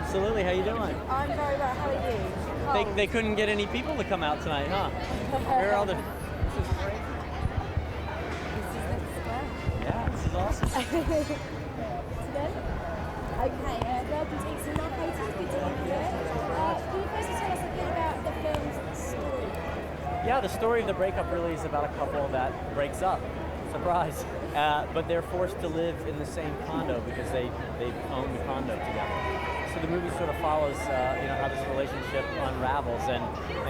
Absolutely. How you doing? I'm very well. How are you? They couldn't get any people to come out tonight, huh? Where are all the... This is great. This is the square. Yeah, this is awesome. Okay, welcome to Cinema. Peyton, good to have you here. Can you first tell us a bit about the film's story? Yeah, the story of the breakup really is about a couple that breaks up. Surprise. But they're forced to live in the same condo because they own the condo together. So the movie sort of follows how this relationship unravels and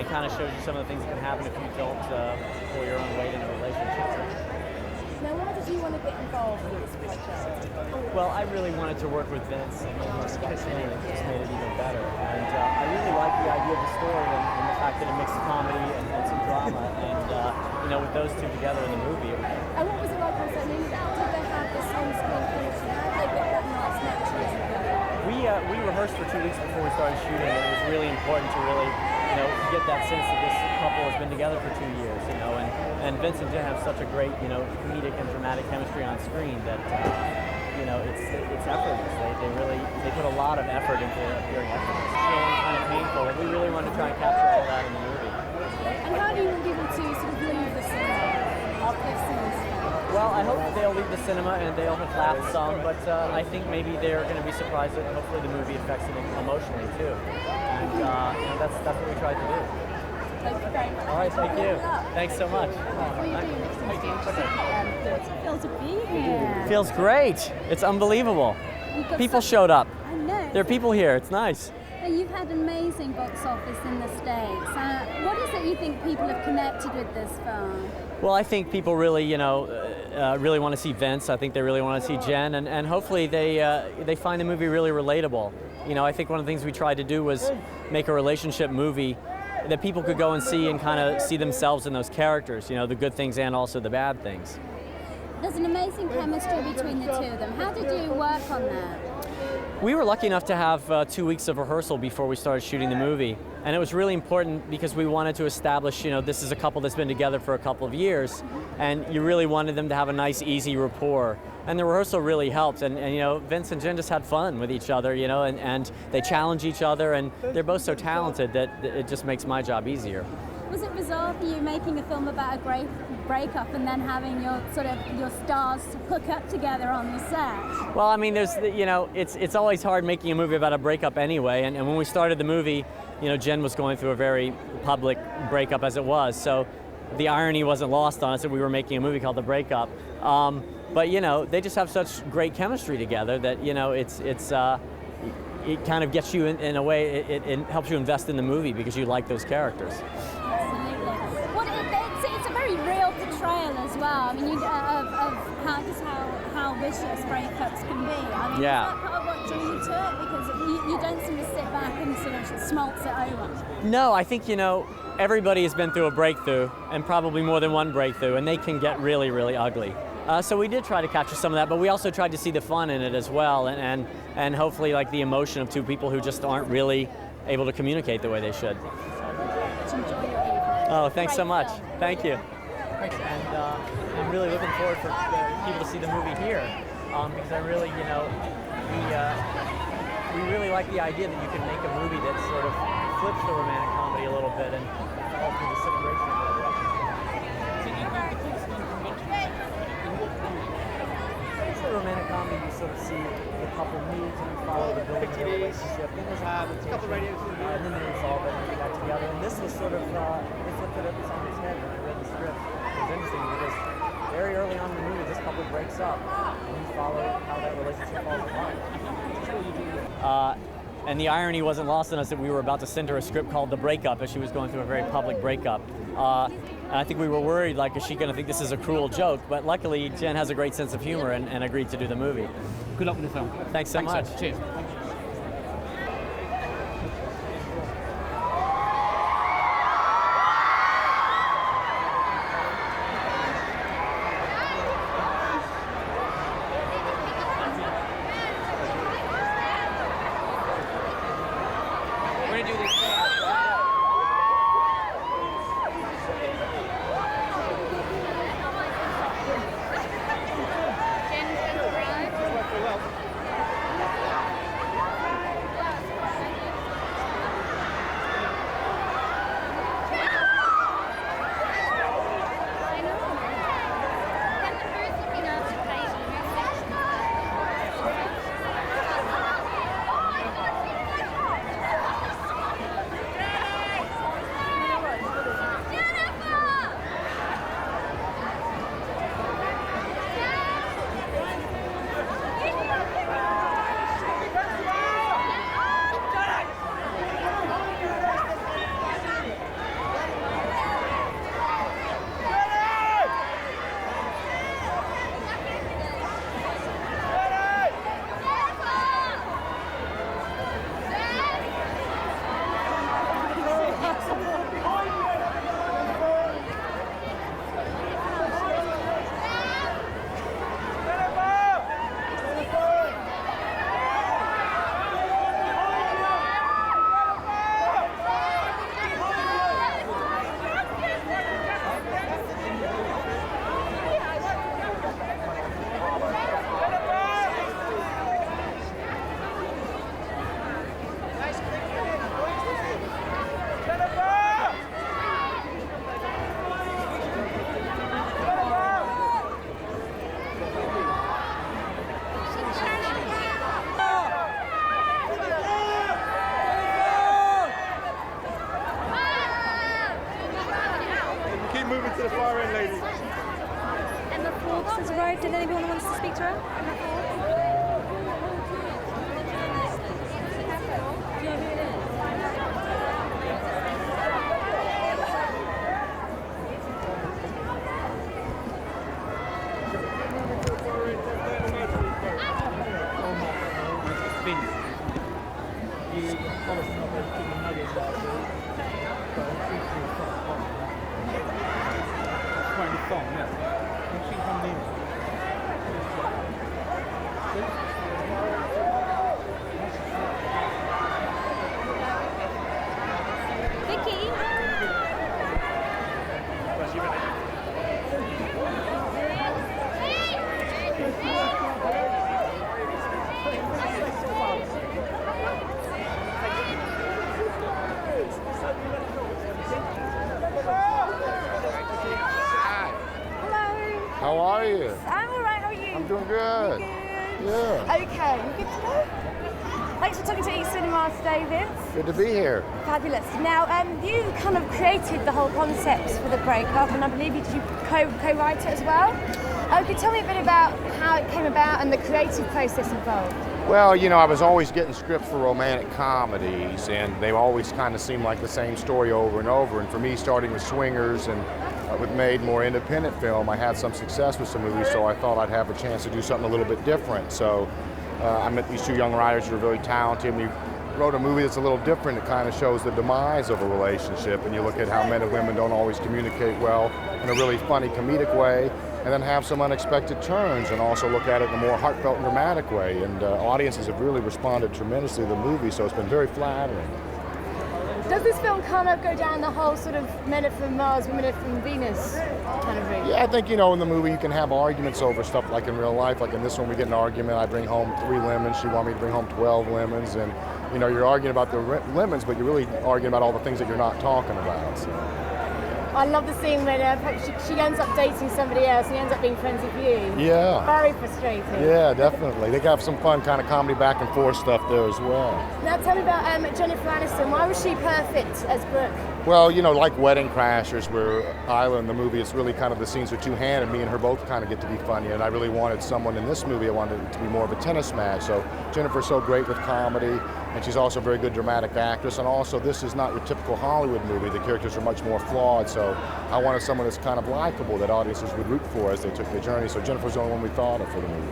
kind of shows you some of the things that can happen if you don't pull your own weight in a relationship. Now, why did you want to get involved with this project? Well, I really wanted to work with Vince, and it just made it even better. And I really like the idea of the story and the fact that it mixed comedy and some drama, and with those two together in the movie. And what was it like on set? Did they have this on-screen chemistry? How did they get that nice match together? We rehearsed for 2 weeks before we started shooting, and it was really important to really get that sense that this couple has been together for 2 years, and Vince and Jen have such a great, comedic and dramatic chemistry on screen that, it's effortless. They put a lot of effort into appearing effortless. It's feeling kind of painful, and we really want to try and capture all that in the movie. And how do you want people to sort of leave the cinema after they've seen this film? Well, I hope they'll leave the cinema and they'll have laughed some, but I think maybe they're going to be surprised that hopefully the movie affects them emotionally too. And that's what we tried to do. Thank you very much. All right, thank you. Thanks so much. What are you doing next What's it feel to be here? Feels great. It's unbelievable. People showed up. I know. There are people here. It's nice. You've had amazing box office in the States. What is it you think people have connected with this film? Well, I think people really, really want to see Vince. I think they really want to see Jen, and hopefully they find the movie really relatable. I think one of the things we tried to do was make a relationship movie that people could go and see and kind of see themselves in those characters. The good things and also the bad things. There's an amazing chemistry between the two of them. How did you work on that? We were lucky enough to have 2 weeks of rehearsal before we started shooting the movie, and it was really important because we wanted to establish, this is a couple that's been together for a couple of years, and you really wanted them to have a nice, easy rapport. And the rehearsal really helped, and Vince and Jen just had fun with each other, and they challenge each other, and they're both so talented that it just makes my job easier. Was it bizarre for you making a film about a great breakup and then having your stars hook up together on the set? Well, I mean, there's it's always hard making a movie about a breakup anyway. And when we started the movie, Jen was going through a very public breakup as it was. So the irony wasn't lost on us that we were making a movie called The Breakup. But they just have such great chemistry together that it kind of gets you in a way. It helps you invest in the movie because you like those characters. It's a very real portrayal as well. I mean, of how vicious breakups can be. I mean, yeah. Is that part of what drew you to it? Because you don't seem to sit back and sort of smoltz it over. No, I think everybody has been through a breakthrough, and probably more than one breakthrough, and they can get really, really ugly. So we did try to capture some of that, but we also tried to see the fun in it as well, and hopefully like the emotion of two people who just aren't really able to communicate the way they should. Enjoy your evening. Oh, thanks so much. Film. Thank you. Thanks. And I'm really looking forward for people to see the movie here, because I really, we really like the idea that you can make a movie that sort of flips the romantic comedy a little bit and all through the separation. It's a romantic comedy. You sort of see the couple meet and you follow the building of the relationship. Then there's a couple of radios, and then they resolve it and get back together. And this was sort of they flipped it on its head when I read the script. It was interesting because very early on in the movie, this couple breaks up, and you follow how that relationship falls apart. And the irony wasn't lost on us that we were about to send her a script called The Breakup as she was going through a very public breakup. And I think we were worried, like, is she going to think this is a cruel joke? But luckily, Jen has a great sense of humor and agreed to do the movie. Good luck with the film. Thanks so much. Cheers. We're going to do this. has arrived. Did anyone wants to speak to her? How are you? I'm all right. How are you? I'm doing good. Yeah. Okay, you good to go? Thanks for talking to VUE Cinema today, Vince. Good to be here. Fabulous. Now, you kind of created the whole concept for the breakup, and I believe you co-write it as well. Could you tell me a bit about how it came about and the creative process involved? Well, you know, I was always getting scripts for romantic comedies, and they always kind of seemed like the same story over and over. And for me, starting with Swingers and with made more independent film, I had some success with some movies, so I thought I'd have a chance to do something a little bit different. So I met these two young writers who are very talented, and we wrote a movie that's a little different. It kind of shows the demise of a relationship, and you look at how men and women don't always communicate well in a really funny, comedic way, and then have some unexpected turns, and also look at it in a more heartfelt and dramatic way. And audiences have really responded tremendously to the movie, so it's been very flattering. Does this film kind of go down the whole sort of men are from Mars, women are from Venus kind of route? Yeah, I think, you know, in the movie you can have arguments over stuff like in real life. Like in this one, we get an argument, I bring home 3 lemons, she wants me to bring home 12 lemons, and, you know, you're arguing about the lemons, but you're really arguing about all the things that you're not talking about. So. I love the scene when she ends up dating somebody else and he ends up being friends with you. Yeah. Very frustrating. Yeah, definitely. They got some fun kind of comedy back and forth stuff there as well. Now tell me about Jennifer Aniston. Why was she perfect as Brooke? Well, you know, like Wedding Crashers, where Isla in the movie, it's really kind of the scenes are two-handed. Me and her both kind of get to be funny, and I really wanted someone in this movie, I wanted it to be more of a tennis match. So Jennifer's so great with comedy, and she's also a very good dramatic actress, and also this is not your typical Hollywood movie. The characters are much more flawed, so I wanted someone that's kind of likable that audiences would root for as they took their journey. So Jennifer's the only one we thought of for the movie.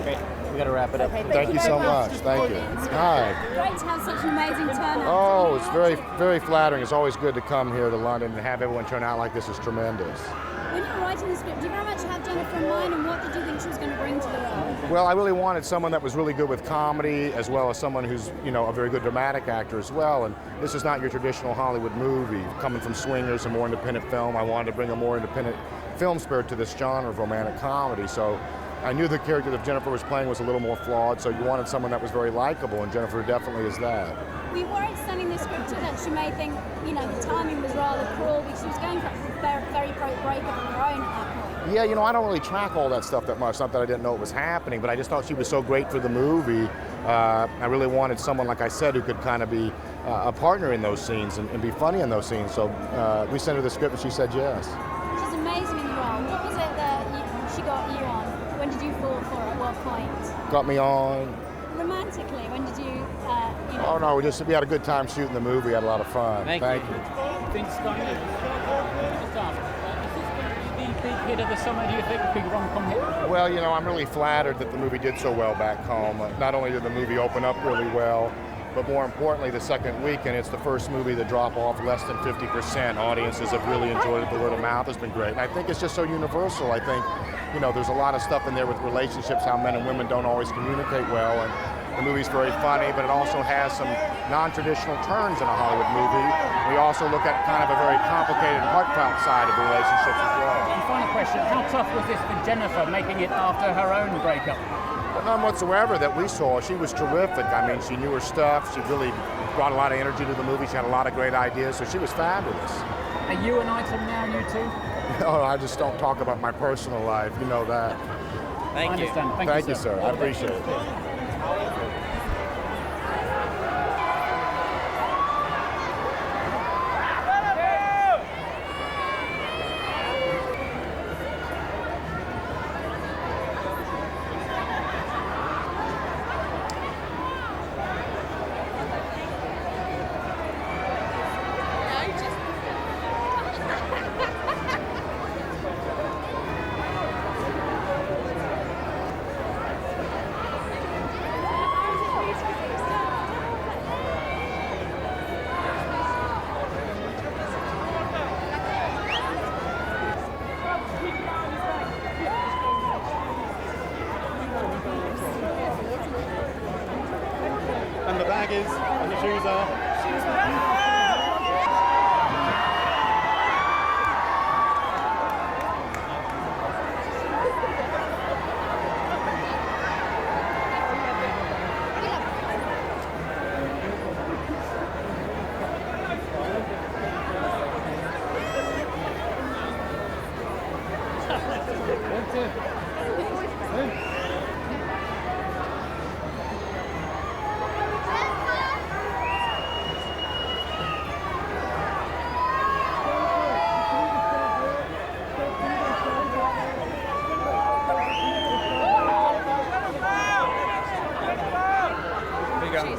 Okay, we got to wrap it up. Okay, Thank you so much. Thank you. Hi. Great to have such an amazing turnout. Oh, it's very, very flattering. It's always good to come here to London and have everyone turn out like this is tremendous. When you were writing the script, did you very much have Jennifer in mind, and what did you think she was going to bring to the role? Well, I really wanted someone that was really good with comedy, as well as someone who's, you know, a very good dramatic actor as well. And this is not your traditional Hollywood movie. Coming from Swingers, a more independent film, I wanted to bring a more independent film spirit to this genre of romantic comedy. So I knew the character that Jennifer was playing was a little more flawed, so you wanted someone that was very likable, and Jennifer definitely is that. Were you worried sending the script to that she may think, you know, the timing was rather cruel because she was going for a very breakup of her own at that point? Yeah, you know, I don't really track all that stuff that much. Not that I didn't know it was happening, but I just thought she was so great for the movie. I really wanted someone, like I said, who could kind of be a partner in those scenes and be funny in those scenes. So we sent her the script and she said yes. She's amazing in the role. What was it that she got you on? When did you fall for her? At what point? Got me on. Romantically, when did you, Oh no, we had a good time shooting the movie. We had a lot of fun. Thank you. Vince Vaughn, just ask, is this going to be the big hit of the summer, do you think? Big rom-com hit? Well, you know, I'm really flattered that the movie did so well back home. Not only did the movie open up really well, but more importantly, the second weekend, it's the first movie to drop off less than 50%. Audiences have really enjoyed it. The word of mouth has been great. And I think it's just so universal. I think, you know, there's a lot of stuff in there with relationships, how men and women don't always communicate well. And the movie's very funny, but it also has some non-traditional turns in a Hollywood movie. We also look at kind of a very complicated, heartfelt side of relationships as well. And final question, how tough was this for Jennifer, making it after her own breakup? Well, none whatsoever that we saw. She was terrific. I mean, she knew her stuff. She really brought a lot of energy to the movie. She had a lot of great ideas, so she was fabulous. Are you an item now, you two? No, I just don't talk about my personal life. You know that. Thank you. Thank you, sir. I appreciate it.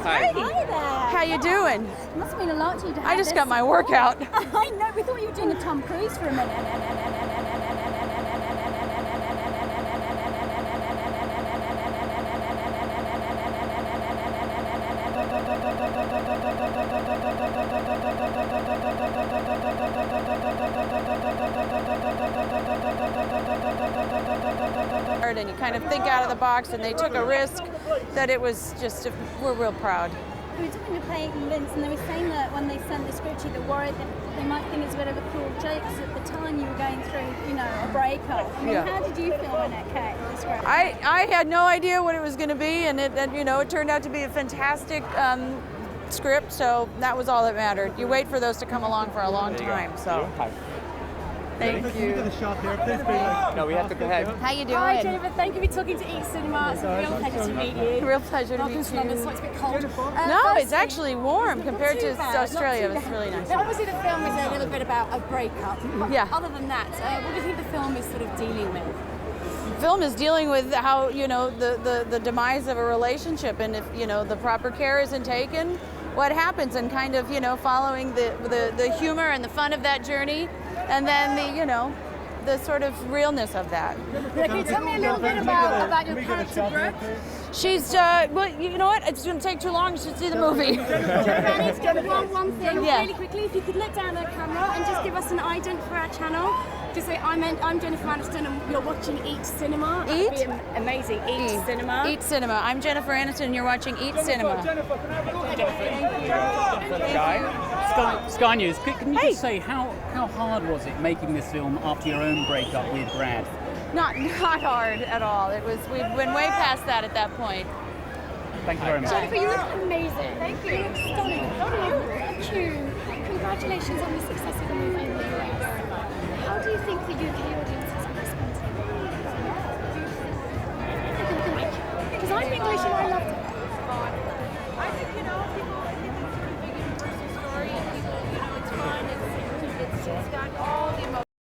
Hi there. How you doing? It must mean a lot to you to have I just this. got my workout. I know, we thought you were doing a Tom Cruise for a minute. And you kind of think out of the box, and they took a risk that it was just, we're real proud. We were talking to Peyton Vince, and they were saying that when they sent the script to you, they worried that they might think it's a bit of a cruel joke because at the time you were going through, you know, a breakup. I mean, Yeah. how did you feel when it came? The script? I had no idea what it was going to be, and it turned out to be a fantastic script, so that was all that mattered. You wait for those to come along for a long time, so. Thank you. No, we have to go ahead. How you doing? Hi Jennifer, thank you for talking to VUE Cinema. It's a real pleasure to meet you. Real pleasure to Welcome meet to London, so you. it's a bit cold. No, it's Firstly, actually warm compared to not too bad, Australia. not It's too really bad. nice. Now, obviously the film is a little bit about a breakup. Yeah. Other than that, what do you think the film is sort of dealing with? Film is dealing with how, the demise of a relationship, and if, the proper care isn't taken, what happens, and kind of, following the humor and the fun of that journey, and then the sort of realness of that. Can you tell me a little bit about your character, Brooke? She's, well, you know what? It's going to take too long to see the movie. One thing, Yeah. really quickly, if you could look down at the camera and just give us an ident for our channel. Just say, I'm Jennifer Aniston and you're watching Eat Cinema. Eat? That'd be amazing. Eat Cinema. Eat Cinema. I'm Jennifer Aniston, and you're watching Eat Cinema. Sky News, can you Hey. just say how hard was it making this film after your own breakup with Brad? Not hard at all. We'd been way past that at that point. Thank you very much. Jennifer, you look amazing. Thank you. You look stunning. Thank you. Congratulations on the success of the movie. How do you think the UK audience